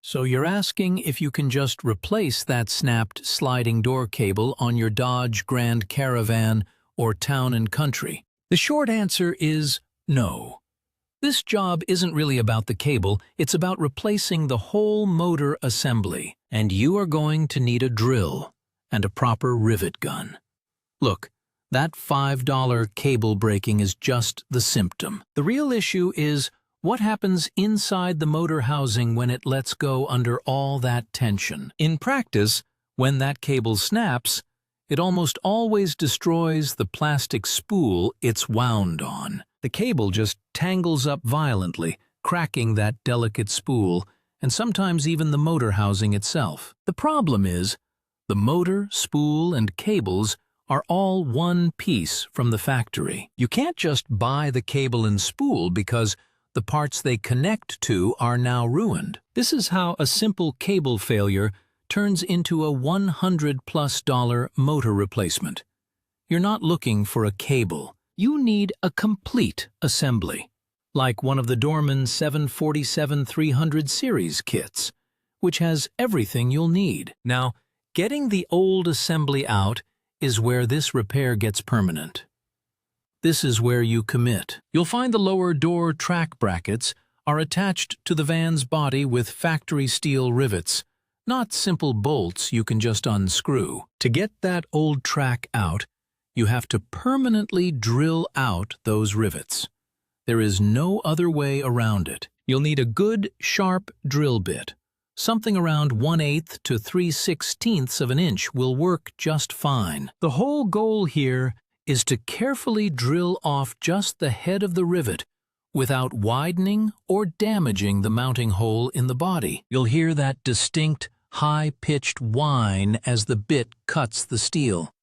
So you're asking if you can just replace that snapped sliding door cable on your Dodge Grand Caravan or Town & Country. The short answer is no. This job isn't really about the cable, it's about replacing the whole motor assembly. And you are going to need a drill and a proper rivet gun. Look, that $5 cable breaking is just the symptom. The real issue is what happens inside the motor housing when it lets go under all that tension. In practice, when that cable snaps, it almost always destroys the plastic spool it's wound on. The cable just tangles up violently, cracking that delicate spool, and sometimes even the motor housing itself. The problem is, the motor, spool, and cables are all one piece from the factory. You can't just buy the cable and spool because the parts they connect to are now ruined. This is how a simple cable failure turns into a $100+ motor replacement. You're not looking for a cable. You need a complete assembly, like one of the Dorman 747-300 series kits, which has everything you'll need. Now, getting the old assembly out is where this repair gets permanent. This is where you commit. You'll find the lower door track brackets are attached to the van's body with factory steel rivets, not simple bolts you can just unscrew. To get that old track out, you have to permanently drill out those rivets. There is no other way around it. You'll need a good, sharp drill bit. Something around 1/8 to 3/16 of an inch will work just fine. The whole goal here is to carefully drill off just the head of the rivet without widening or damaging the mounting hole in the body. You'll hear that distinct, high-pitched whine as the bit cuts the steel.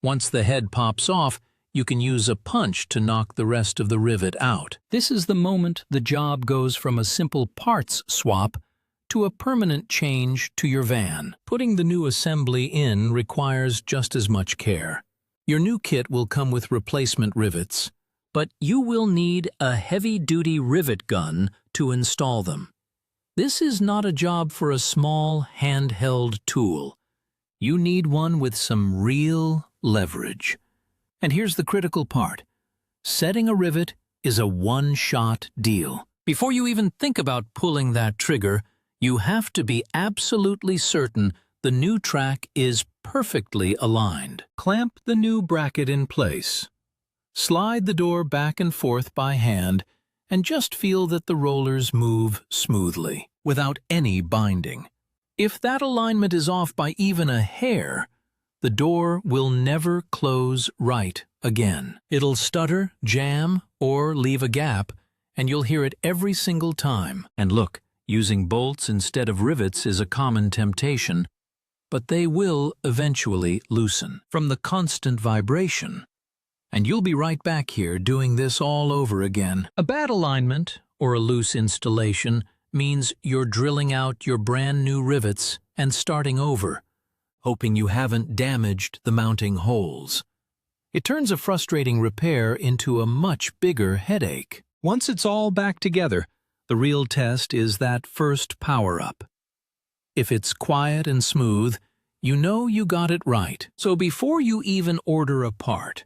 Once the head pops off, you can use a punch to knock the rest of the rivet out. This is the moment the job goes from a simple parts swap to a permanent change to your van. Putting the new assembly in requires just as much care. Your new kit will come with replacement rivets, but you will need a heavy-duty rivet gun to install them. This is not a job for a small, handheld tool. You need one with some real leverage. And here's the critical part. Setting a rivet is a one-shot deal. Before you even think about pulling that trigger, you have to be absolutely certain the new track is perfectly aligned. Clamp the new bracket in place. Slide the door back and forth by hand and just feel that the rollers move smoothly, without any binding. If that alignment is off by even a hair, the door will never close right again. It'll stutter, jam, or leave a gap, and you'll hear it every single time. And look, using bolts instead of rivets is a common temptation, but they will eventually loosen from the constant vibration. And you'll be right back here doing this all over again. A bad alignment, or a loose installation, means you're drilling out your brand new rivets and starting over, hoping you haven't damaged the mounting holes. It turns a frustrating repair into a much bigger headache. Once it's all back together, the real test is that first power-up. If it's quiet and smooth, you know you got it right. So before you even order a part,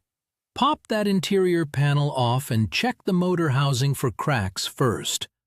pop that interior panel off and check the motor housing for cracks first.